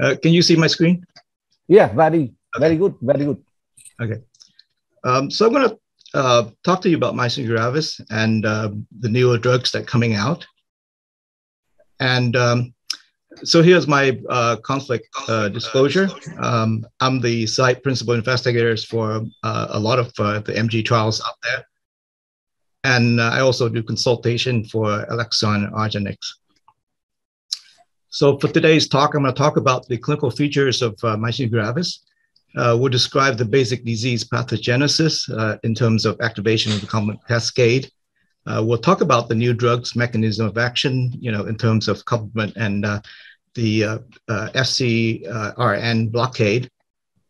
Can you see my screen? Yeah, very good, very good. Okay. So I'm going to talk to you about myasthenia gravis and the newer drugs that are coming out. And so here's my conflict disclosure. I'm the site principal investigator for a lot of the MG trials out there. And I also do consultation for Alexion Argenx. So for today's talk, I'm going to talk about the clinical features of myasthenia gravis. We'll describe the basic disease pathogenesis in terms of activation of the complement cascade. We'll talk about the new drugs mechanism of action, in terms of complement and the FcRn blockade.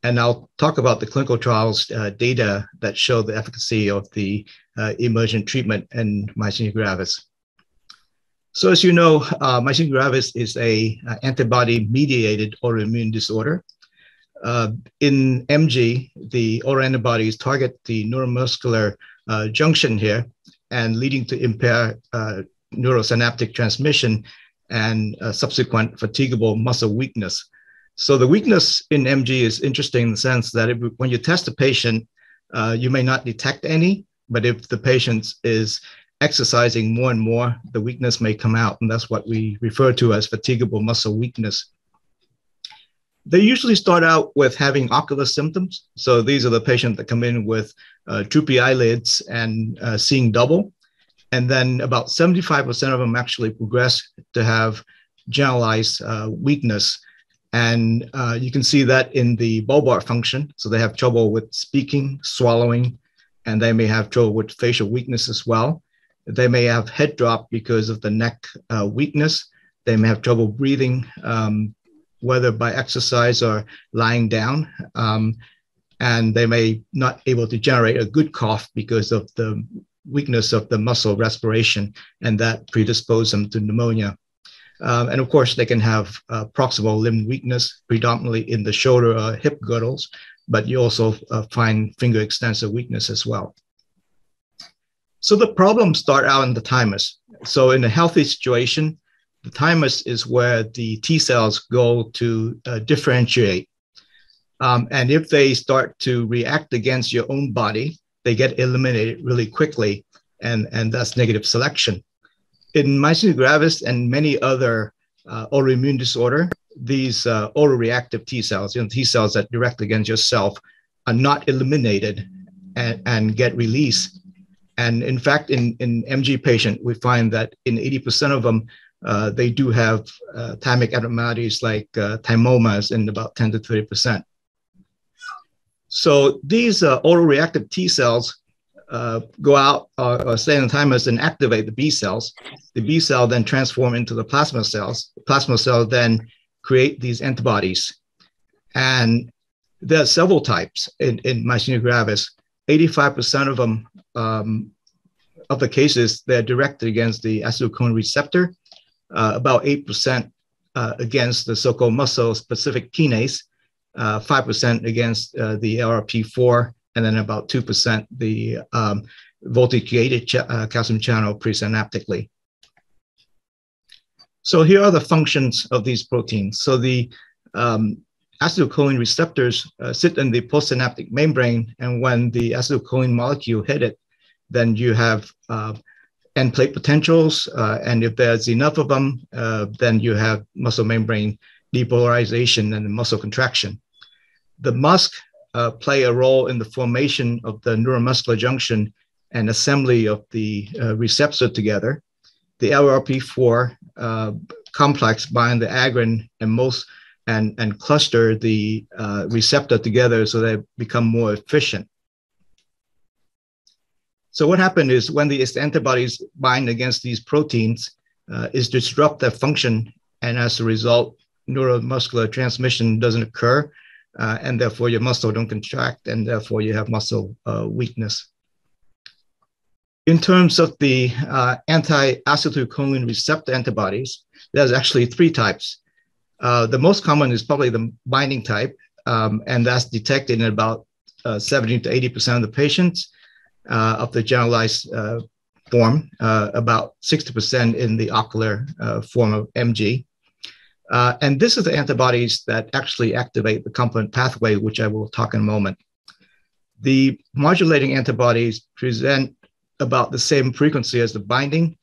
And I'll talk about the clinical trials data that show the efficacy of the emergent treatment in myasthenia gravis. So as you know, myasthenia gravis is an antibody-mediated autoimmune disorder. In MG, the autoantibodies target the neuromuscular junction here and leading to impaired neurosynaptic transmission and subsequent fatigable muscle weakness. So the weakness in MG is interesting in the sense that when you test a patient, you may not detect any, but if the patient is exercising more and more, the weakness may come out, and that's what we refer to as fatigable muscle weakness. They usually start out with having ocular symptoms. So these are the patients that come in with droopy eyelids and seeing double. And then about 75% of them actually progress to have generalized weakness. And you can see that in the bulbar function. So they have trouble with speaking, swallowing, and they may have trouble with facial weakness as well. They may have head drop because of the neck weakness. They may have trouble breathing, whether by exercise or lying down. And they may not able to generate a good cough because of the weakness of the muscle respiration, and that predisposes them to pneumonia. And of course, they can have proximal limb weakness, predominantly in the shoulder or hip girdles, but you also find finger extensor weakness as well. So the problems start out in the thymus. So in a healthy situation, the thymus is where the T cells go to differentiate. And if they start to react against your own body, they get eliminated really quickly, and that's negative selection. In myasthenia gravis and many other autoimmune disorder, these autoreactive T cells, T cells that direct against yourself, are not eliminated and get released. And in fact, in MG patient, we find that in 80% of them, they do have thymic abnormalities like thymomas in about 10 to 30%. So these autoreactive T cells go out or stay in the thymus and activate the B cells. The B cell then transform into the plasma cells. The plasma cells then create these antibodies. And there are several types in myasthenia gravis. 85% of them, of the cases, they're directed against the acetylcholine receptor, about 8% against the so-called muscle-specific kinase, 5% against the LRP4, and then about 2% the voltage-gated calcium channel presynaptically. So here are the functions of these proteins. So the acetylcholine receptors sit in the postsynaptic membrane, and when the acetylcholine molecule hit it, then you have end plate potentials, and if there's enough of them, then you have muscle membrane depolarization and muscle contraction. The MuSK play a role in the formation of the neuromuscular junction and assembly of the receptor together. The LRP4 complex bind the agrin and cluster the receptor together so they become more efficient. So what happened is when these antibodies bind against these proteins, is disrupt their function, and as a result, neuromuscular transmission doesn't occur, and therefore your muscle don't contract, and therefore you have muscle weakness. In terms of the anti-acetylcholine receptor antibodies, there's actually three types. The most common is probably the binding type, and that's detected in about 70 to 80% of the patients of the generalized form, about 60% in the ocular form of MG. And this is the antibodies that actually activate the complement pathway, which I will talk in a moment. The modulating antibodies present about the same frequency as the binding,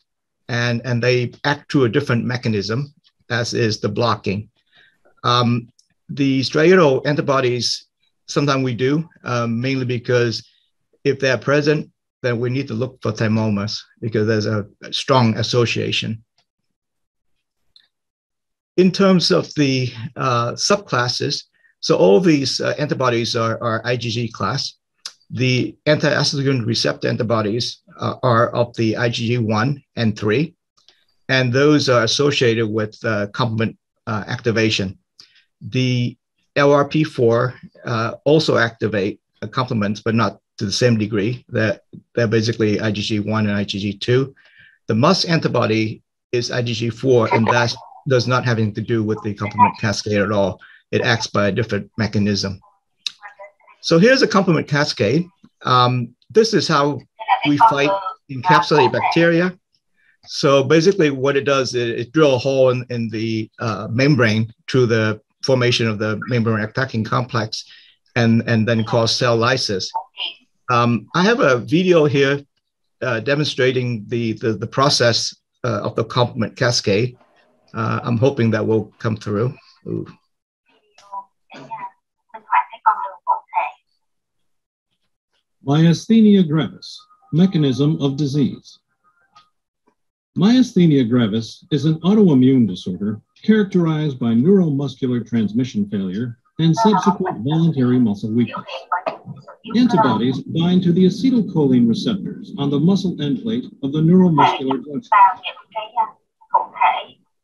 and they act through a different mechanism, as is the blocking. The striatal antibodies, sometimes we do, mainly because if they're present, then we need to look for thymomas because there's a strong association. In terms of the subclasses, so all these antibodies are IgG class. The anti-acetylcholine receptor antibodies are of the IgG1 and 3, and those are associated with complement activation. The LRP4 also activate complements, but not to the same degree. They're basically IgG1 and IgG2. The MuSK antibody is IgG4, and that does not have anything to do with the complement cascade at all. It acts by a different mechanism. So here's a complement cascade. This is how we fight encapsulated bacteria. So basically what it does is it drill a hole in the membrane through the formation of the membrane attacking complex and then cause cell lysis. I have a video here demonstrating the process of the complement cascade. I'm hoping that will come through. Ooh. Myasthenia gravis, mechanism of disease. Myasthenia gravis is an autoimmune disorder characterized by neuromuscular transmission failure and subsequent voluntary muscle weakness. Antibodies bind to the acetylcholine receptors on the muscle end plate of the neuromuscular junction,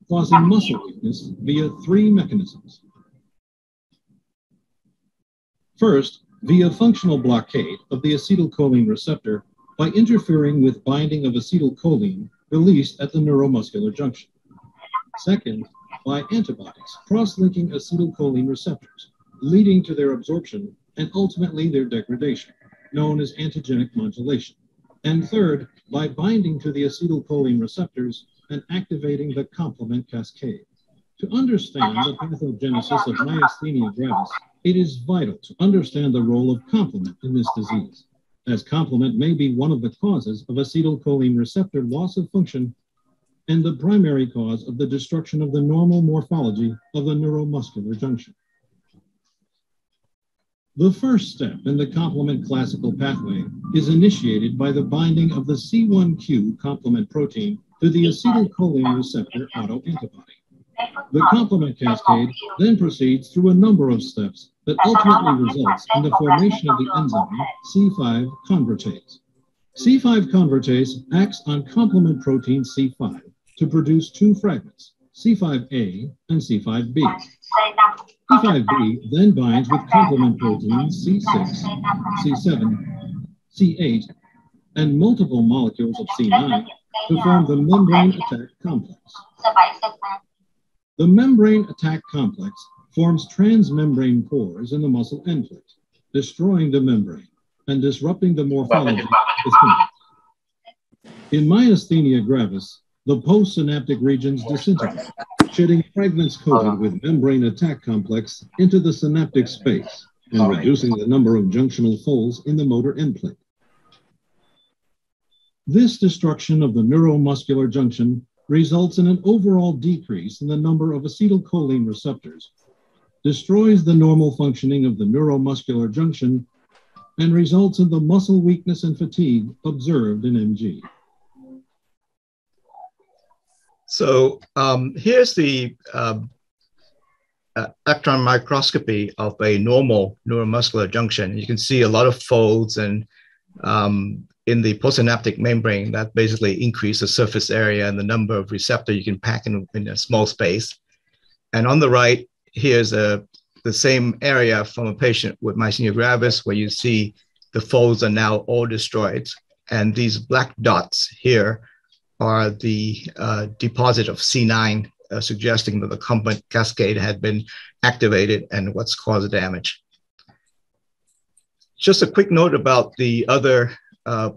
causing muscle weakness via 3 mechanisms. First, via functional blockade of the acetylcholine receptor by interfering with binding of acetylcholine released at the neuromuscular junction. Second, by antibodies cross-linking acetylcholine receptors, leading to their absorption and ultimately their degradation, known as antigenic modulation. And third, by binding to the acetylcholine receptors and activating the complement cascade. To understand the pathogenesis of myasthenia gravis, it is vital to understand the role of complement in this disease, as complement may be one of the causes of acetylcholine receptor loss of function and the primary cause of the destruction of the normal morphology of the neuromuscular junction. The first step in the complement classical pathway is initiated by the binding of the C1q complement protein to the acetylcholine receptor autoantibody. The complement cascade then proceeds through a number of steps that ultimately results in the formation of the enzyme C5 convertase. C5 convertase acts on complement protein C5 to produce 2 fragments, C5a and C5b. C5b then binds with complement proteins C6, C7, C8, and multiple molecules of C9 to form the membrane attack complex. The membrane attack complex forms transmembrane pores in the muscle end plate, destroying the membrane and disrupting the morphology of the synapse. In myasthenia gravis, the postsynaptic regions disintegrate, shedding fragments coated with membrane attack complex into the synaptic space and reducing the number of junctional folds in the motor end plate. This destruction of the neuromuscular junction results in an overall decrease in the number of acetylcholine receptors, destroys the normal functioning of the neuromuscular junction, and results in the muscle weakness and fatigue observed in MG. So here's the electron microscopy of a normal neuromuscular junction. You can see a lot of folds, and in the postsynaptic membrane that basically increase the surface area and the number of receptors you can pack in a small space. And on the right, here's the same area from a patient with myasthenia gravis, where you see the folds are now all destroyed. And these black dots here are the deposit of C9, suggesting that the complement cascade had been activated and what's caused the damage. Just a quick note about the other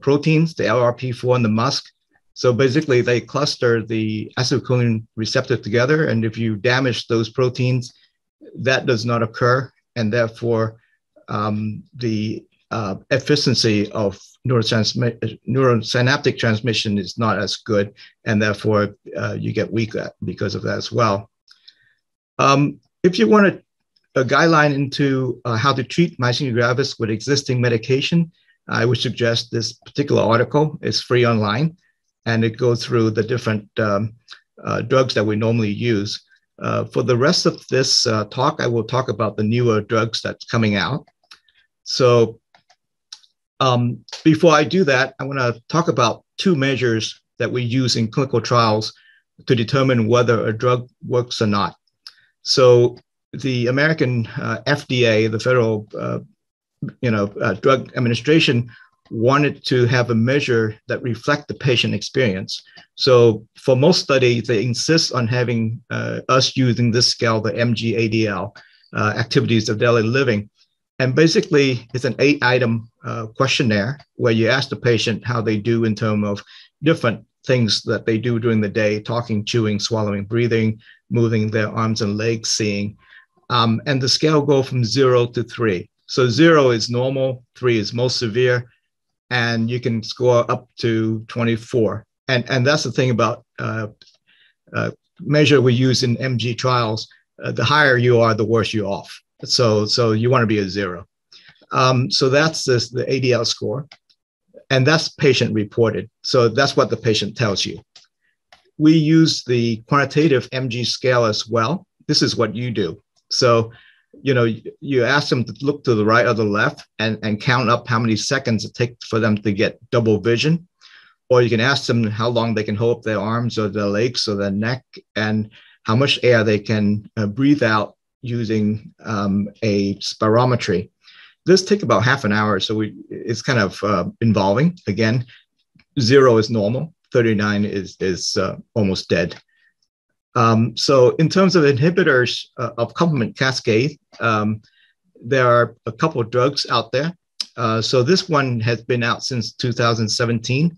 proteins, the LRP4 and the MuSK. So basically, they cluster the acetylcholine receptor together, and if you damage those proteins, that does not occur, and therefore the efficiency of neurosynaptic transmission is not as good, and therefore you get weaker because of that as well. If you want a guideline into how to treat myasthenia gravis with existing medication, I would suggest this particular article. It's free online, and it goes through the different drugs that we normally use. For the rest of this talk, I will talk about the newer drugs that's coming out. So before I do that, I want to talk about two measures that we use in clinical trials to determine whether a drug works or not. So the American FDA, the Federal Drug Administration, wanted to have a measure that reflect the patient experience. So for most studies, they insist on having us using this scale, the MG-ADL, activities of daily living. And basically, it's an 8-item questionnaire where you ask the patient how they do in terms of different things that they do during the day: talking, chewing, swallowing, breathing, moving their arms and legs, seeing. And the scale goes from 0 to 3. So 0 is normal, 3 is most severe, and you can score up to 24. And that's the thing about measure we use in MG trials. The higher you are, the worse you're off. So you want to be a 0. So that's the ADL score, and that's patient reported. So that's what the patient tells you. We use the quantitative MG scale as well. This is what you do. So, you ask them to look to the right or the left and count up how many seconds it takes for them to get double vision. Or you can ask them how long they can hold up their arms or their legs or their neck, and how much air they can breathe out using a spirometry. This takes about half an hour, so it's kind of involving. Again, 0 is normal, 39 is almost dead. So in terms of inhibitors of complement cascade, there are a couple of drugs out there. So this one has been out since 2017.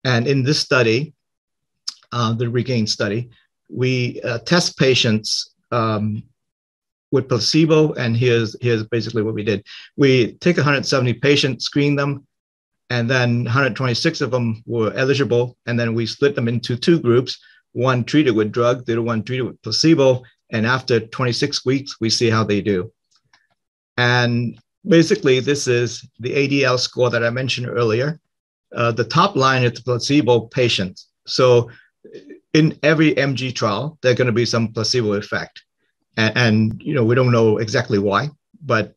And in this study, the REGAIN study, we test patients with placebo, and here's basically what we did. We take 170 patients, screen them, and then 126 of them were eligible, and then we split them into 2 groups, one treated with drug, the other one treated with placebo, and after 26 weeks, we see how they do. And basically, this is the ADL score that I mentioned earlier. The top line is the placebo patients. So in every MG trial, there's going to be some placebo effect. And we don't know exactly why, but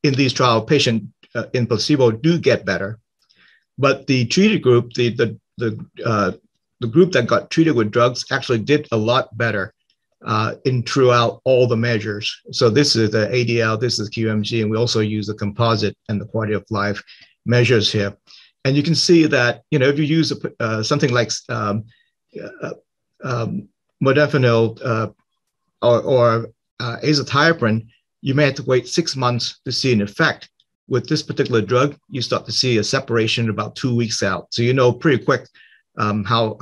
in these trials, patients in placebo do get better. But the treated group, the group that got treated with drugs actually did a lot better throughout all the measures. So this is the ADL, this is QMG, and we also use the composite and the quality of life measures here. And you can see that, if you use something like modafinil or azathioprine, you may have to wait 6 months to see an effect. With this particular drug, you start to see a separation about 2 weeks out. So pretty quick how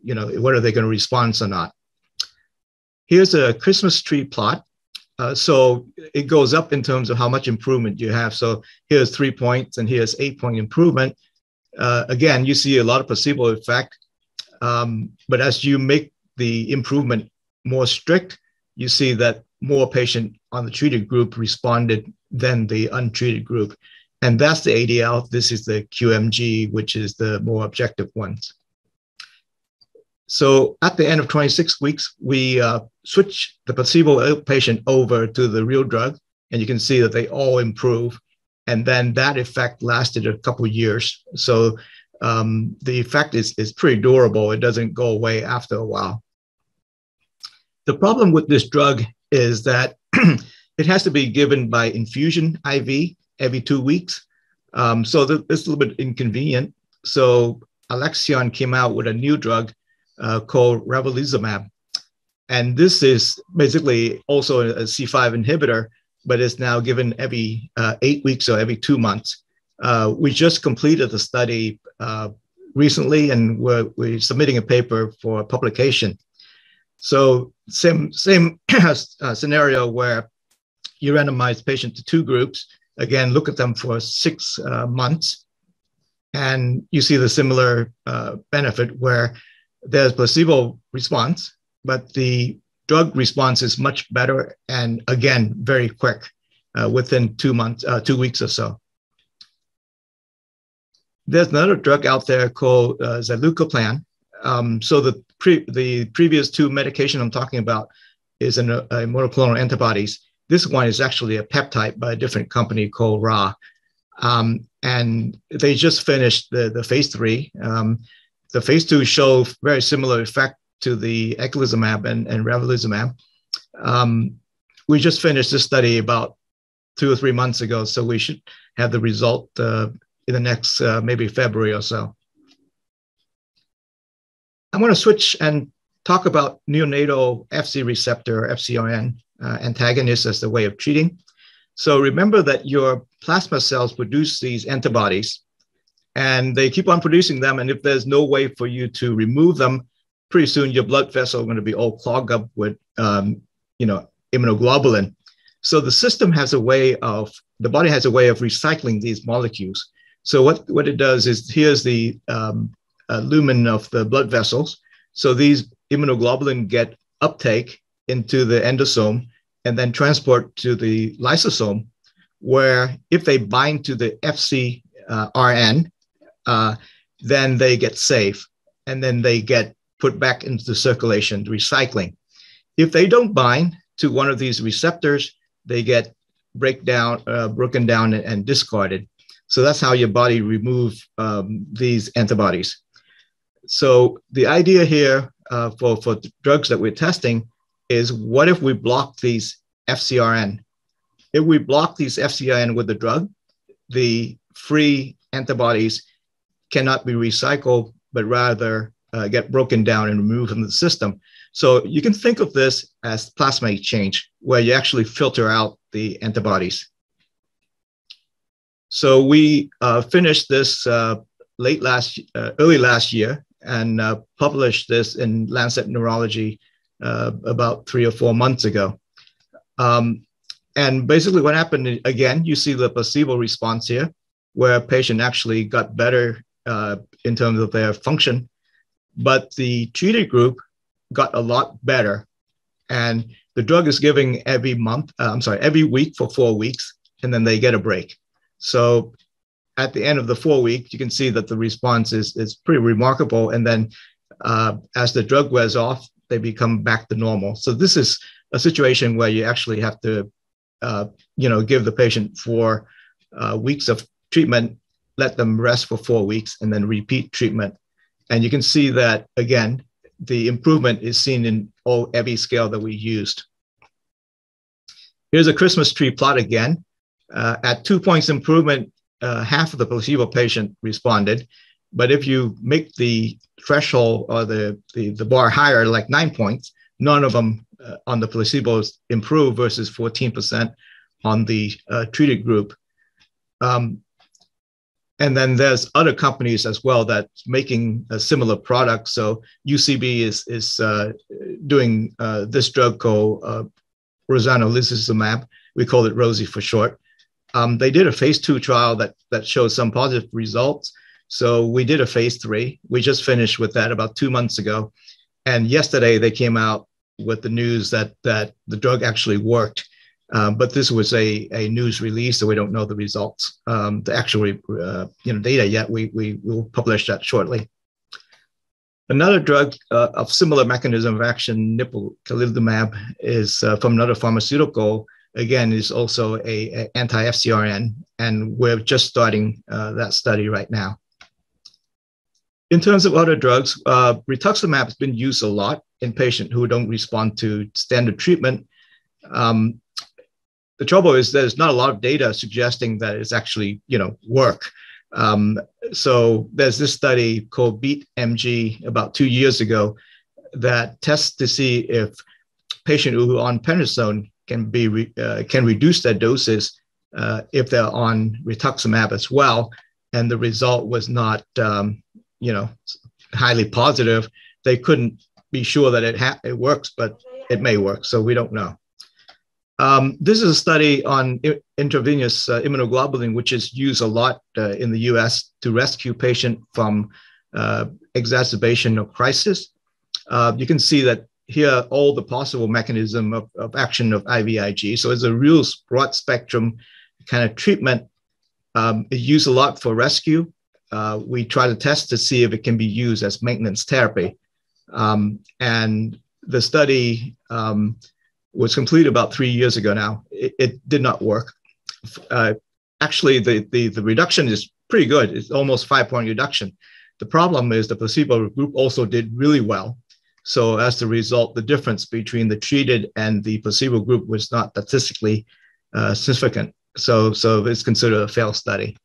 whether they're going to respond or not. Here's a Christmas tree plot. So it goes up in terms of how much improvement you have. So here's 3 points, and here's 8-point improvement. Again, you see a lot of placebo effect, but as you make the improvement more strict, you see that more patients on the treated group responded than the untreated group. And that's the ADL. This is the QMG, which is the more objective ones. So at the end of 26 weeks, we switch the placebo patient over to the real drug, and you can see that they all improve. And then that effect lasted a couple of years. So the effect is pretty durable. It doesn't go away after a while. The problem with this drug is that it has to be given by infusion IV every 2 weeks. So it's a little bit inconvenient. So Alexion came out with a new drug called ravulizumab. And this is basically also a C5 inhibitor, but it's now given every 8 weeks or every 2 months. We just completed the study recently, and we're submitting a paper for publication. So same scenario where you randomize patient to two groups. Again, look at them for 6 months, and you see the similar benefit where there's placebo response, but the drug response is much better, and again, very quick, within 2 months, 2 weeks or so. There's another drug out there called zilucoplan. So the previous two medication I'm talking about is a monoclonal antibodies. This one is actually a peptide by a different company called Ra. And they just finished the phase 3. The phase 2 show very similar effect to the eculizumab and ravulizumab. We just finished this study about 2 or 3 months ago, so we should have the result in the next maybe February or so. I'm going to switch and talk about neonatal Fc receptor, FcRn antagonists as the way of treating. So remember that your plasma cells produce these antibodies, and they keep on producing them. And if there's no way for you to remove them, pretty soon your blood vessel is going to be all clogged up with, immunoglobulin. So the system has a way of, the body has a way of recycling these molecules. So what it does is, here's the lumen of the blood vessels. So these immunoglobulin get uptake into the endosome and then transport to the lysosome, where if they bind to the FcRn, then they get safe, and then they get put back into the circulation, recycling. If they don't bind to one of these receptors, they get broken down and discarded. So that's how your body removes these antibodies. So the idea here for drugs that we're testing is, what if we block these FcRn? If we block these FcRn with the drug, the free antibodies cannot be recycled, but rather get broken down and removed from the system. So you can think of this as plasma exchange, where you actually filter out the antibodies. So we finished this early last year, and published this in Lancet Neurology about 3 or 4 months ago. And basically what happened, again, you see the placebo response here, where a patient actually got better in terms of their function, but the treated group got a lot better. And the drug is giving every week for 4 weeks, and then they get a break. So at the end of the 4 weeks, you can see that the response is pretty remarkable. And then as the drug wears off, they become back to normal. So this is a situation where you actually have to, give the patient 4 weeks of treatment, let them rest for 4 weeks, and then repeat treatment. And you can see that, again, the improvement is seen in every scale that we used. Here's a Christmas tree plot again. At 2 points improvement, half of the placebo patient responded. But if you make the threshold or the bar higher, like 9 points, none of them on the placebos improve versus 14% on the treated group. And then there's other companies as well that's making a similar product. So UCB is doing this drug called rozanolizumab. We call it ROSI for short. They did a phase 2 trial that showed some positive results. So we did a phase 3. We just finished with that about 2 months ago. And yesterday they came out with the news that the drug actually worked. But this was a news release, so we don't know the results. The actual data yet. We will publish that shortly. Another drug of similar mechanism of action, nipocalimab, is from another pharmaceutical. Again, is also a anti-FcRn, and we're just starting that study right now. In terms of other drugs, rituximab has been used a lot in patients who don't respond to standard treatment. The trouble is there's not a lot of data suggesting that it's actually, work. So there's this study called BEAT-MG about 2 years ago that tests to see if patients who are on prednisone can reduce their doses if they're on rituximab as well. And the result was not highly positive, they couldn't be sure that it works, but it may work. So we don't know. This is a study on intravenous immunoglobulin, which is used a lot in the US to rescue patients from exacerbation of crisis. You can see that here all the possible mechanism of action of IVIG. So it's a real broad spectrum kind of treatment. It's used a lot for rescue. We try to test to see if it can be used as maintenance therapy. And the study was completed about 3 years ago now. It did not work. Actually, the reduction is pretty good. It's almost 5-point reduction. The problem is the placebo group also did really well. So as a result, the difference between the treated and the placebo group was not statistically significant. So it's considered a failed study.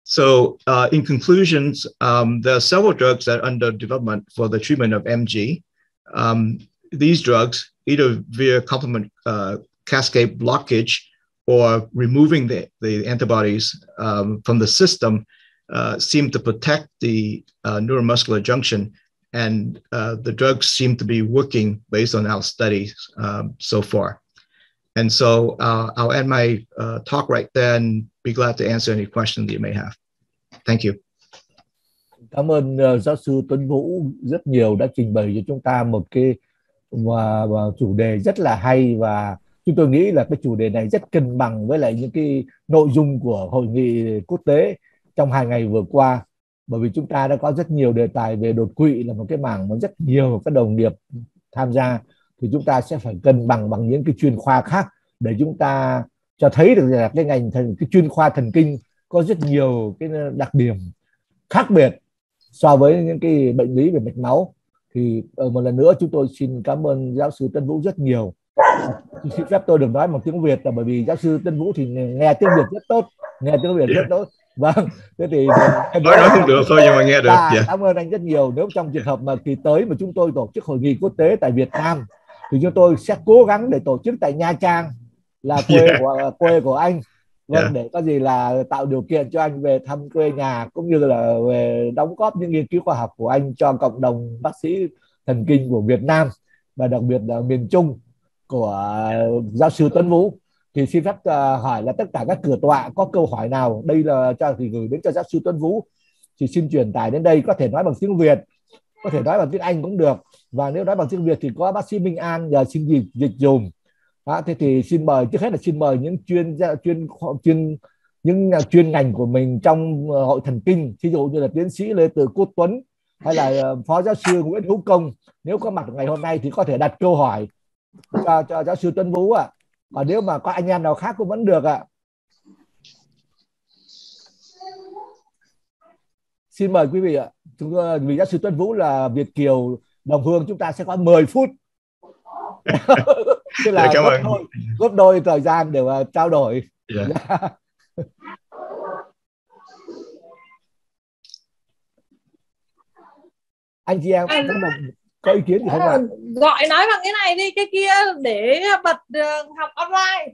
So in conclusions, there are several drugs that are under development for the treatment of MG. These drugs, either via complement cascade blockage or removing the antibodies from the system, seem to protect the neuromuscular junction. And the drugs seem to be working based on our studies so far. And so I'll end my talk right there and be glad to answer any questions that you may have. Thank you. Cảm ơn giáo sư Tuấn Vũ rất nhiều đã trình bày cho chúng ta một cái chủ đề rất là hay, và chúng tôi nghĩ là cái chủ đề này rất cân bằng với lại những cái nội dung của hội nghị quốc tế trong 2 ngày vừa qua, bởi vì chúng ta đã có rất nhiều đề tài về đột quỵ, là một cái mảng mà rất nhiều các đồng nghiệp tham gia, thì chúng ta sẽ phải cân bằng bằng những cái chuyên khoa khác để chúng ta cho thấy được là cái ngành cái chuyên khoa thần kinh có rất nhiều cái đặc điểm khác biệt so với những cái bệnh lý về mạch máu. Thì một lần nữa chúng tôi xin cảm ơn giáo sư Tuấn Vũ rất nhiều. Xin phép tôi được nói một tiếng Việt là bởi vì giáo sư Tuấn Vũ thì nghe tiếng Việt rất tốt, Vâng, thế thì nói không được thôi nhưng mà nghe được. Cảm ơn anh rất nhiều. Nếu trong trường hợp mà kỳ tới mà chúng tôi tổ chức hội nghị quốc tế tại Việt Nam thì chúng tôi sẽ cố gắng để tổ chức tại Nha Trang, là quê của anh. Vâng, để có gì là tạo điều kiện cho anh về thăm quê nhà, cũng như là về đóng góp những nghiên cứu khoa học của anh cho cộng đồng bác sĩ thần kinh của Việt Nam, và đặc biệt là miền Trung của giáo sư Tuấn Vũ. Thì xin phép hỏi là tất cả các cửa tọa có câu hỏi nào đây là thì gửi đến cho giáo sư Tuấn Vũ, thì xin truyền tải đến đây. Có thể nói bằng tiếng Việt, có thể nói bằng tiếng Anh cũng được, và nếu nói bằng tiếng Việt thì có bác sĩ Minh An giờ xin dịch dùm. Thế thì xin mời, trước hết là xin mời những chuyên ngành của mình trong hội thần kinh, ví dụ như là tiến sĩ Lê Từ Quốc Tuấn hay là phó giáo sư Nguyễn Hữu Công, nếu có mặt ngày hôm nay thì có thể đặt câu hỏi cho giáo sư Tuấn Vũ ạ. Còn nếu mà có anh em nào khác cũng vẫn được ạ. Xin mời quý vị ạ. Vì giáo sư Tuấn Vũ là Việt kiều đồng hương, chúng ta sẽ có 10 phút. Tức là gấp đôi thời gian để mà trao đổi. Anh chị em có ý kiến gì không ạ? Gọi nói bằng cái này đi, cái kia để bật học online.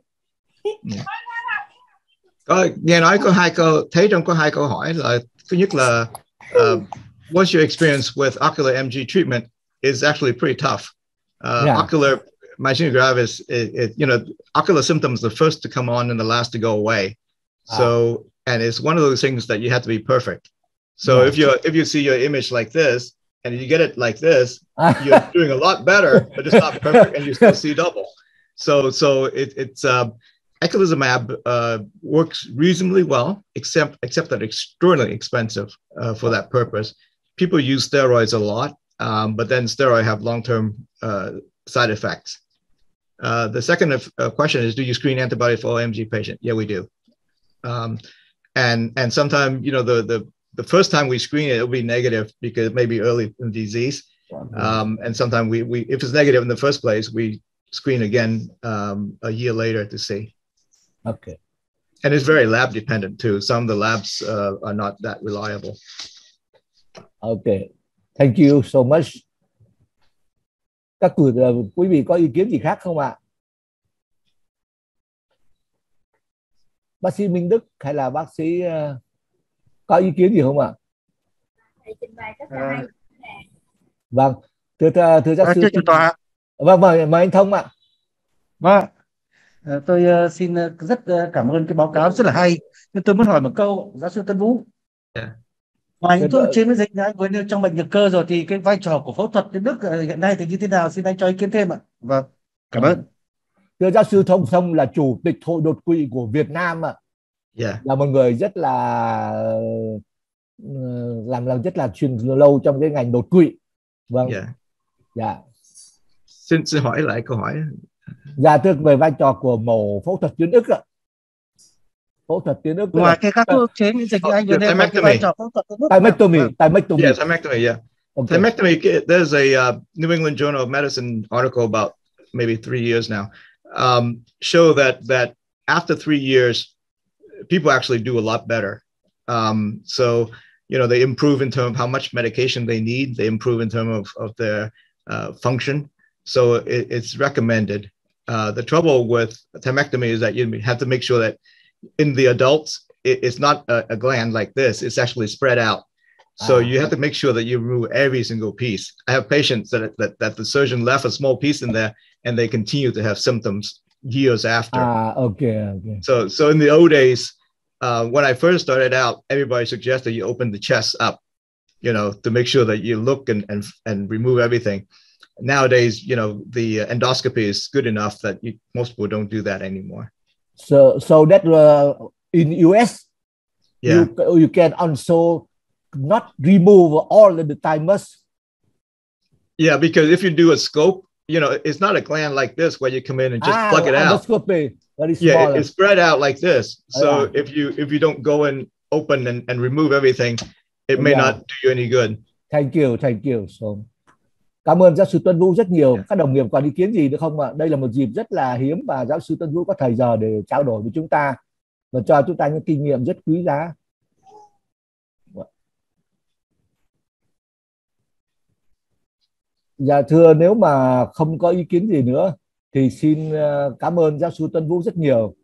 Nghe nói có 2 câu, thấy trong có 2 câu hỏi là thứ nhất là what's your experience with ocular MG treatment is actually pretty tough. Ocular myasthenia gravis, ocular symptoms are the first to come on and the last to go away. So, and it's one of those things that you have to be perfect. So if you see your image like this and you get it like this, you're doing a lot better, but it's not perfect and you still see double. So it's eculizumab works reasonably well, except that extraordinarily expensive for that purpose. People use steroids a lot, but then steroids have long-term side effects. The second question is, do you screen antibody for OMG patient? Yeah, we do. And sometimes, the first time we screen it, it'll be negative because it may be early in disease. And sometimes we if it's negative in the first place, we screen again a year later to see. Okay. And it's very lab dependent too. Some of the labs are not that reliable. Okay. Thank you so much. Các quý vị có ý kiến gì khác không ạ? Bác sĩ Minh Đức hay là bác sĩ có ý kiến gì không ạ? thầy trình bày rất là hay. Vâng, thưa giáo sư. Thưa tòa. Vâng, mời anh Thông ạ. Vâng, tôi xin rất cảm ơn cái báo cáo rất là hay. Nhưng tôi muốn hỏi một câu, giáo sư Tân Vũ. Ngoài những thuốc chế miễn dịch anh vừa nêu trong bệnh nhược cơ rồi thì cái vai trò của phẫu thuật đến Đức hiện nay thì như thế nào? Xin anh cho ý kiến thêm ạ. Vâng, cảm ơn. Thưa giáo sư Thông là chủ tịch hội đột quỵ của Việt Nam ạ. Là một người rất là làm rất là chuyên lâu trong cái ngành đột quỵ. Vâng. Dạ. Xin hỏi lại câu hỏi. Dạ, thưa về vai trò của mổ phẫu thuật tuyến ức ạ. Phẫu thuật tuyến ức. Ngoài cái các thuốc chế miễn dịch như anh vừa nêu cái vai trò phẫu thuật tuyến ức. Thymectomy. Yeah, thymectomy. Yeah. Okay. Thymectomy. There's a New England Journal of Medicine article about maybe 3 years now, show that after 3 years, people actually do a lot better. So, you know, they improve in terms of how much medication they need. They improve in terms of their function. So it's recommended. The trouble with thymectomy is that you have to make sure that in the adults, it's not a gland like this. It's actually spread out. So you have to make sure that you remove every single piece. I have patients that the surgeon left a small piece in there and they continue to have symptoms years after. Okay. So in the old days, when I first started out, everybody suggested you open the chest up, you know, to make sure that you look and remove everything. Nowadays, you know, the endoscopy is good enough that most people don't do that anymore. So that in US, you can also not remove all of the thymus. Yeah, because if you do a scope, you know, it's not a gland like this where you come in and just plug it out. Endoscopy, very small. Yeah, it's spread out like this. So if you don't go and open and remove everything, it may not do you any good. Thank you. So, cảm ơn giáo sư Tuân Vũ rất nhiều. Các đồng nghiệp còn ý kiến gì nữa không ạ? Đây là một dịp rất là hiếm và giáo sư Tuân Vũ có thời giờ để trao đổi với chúng ta và cho chúng ta những kinh nghiệm rất quý giá. Dạ thưa, nếu mà không có ý kiến gì nữa thì xin cảm ơn giáo sư Tuân Vũ rất nhiều.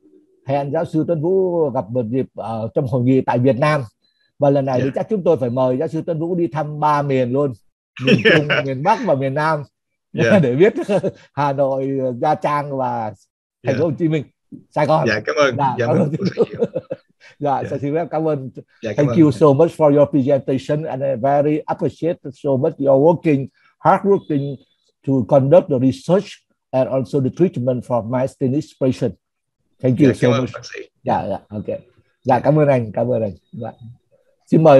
Hẹn giáo sư Tuân Vũ gặp một dịp ở trong hội nghị tại Việt Nam. Và lần này thì chắc chúng tôi phải mời giáo sư Tuân Vũ đi thăm 3 miền luôn, miền Trung, miền Bắc và miền Nam, để biết Hà Nội, Nha Trang và thành phố Hồ Chí Minh, Sài Gòn. Dạ, cảm ơn. Xin cảm ơn. Thank you so much for your presentation and I very appreciate so much your hard working to conduct the research and also the treatment for myasthenia patients. Thank you so much. Okay. Dạ, cảm ơn anh. Xin mời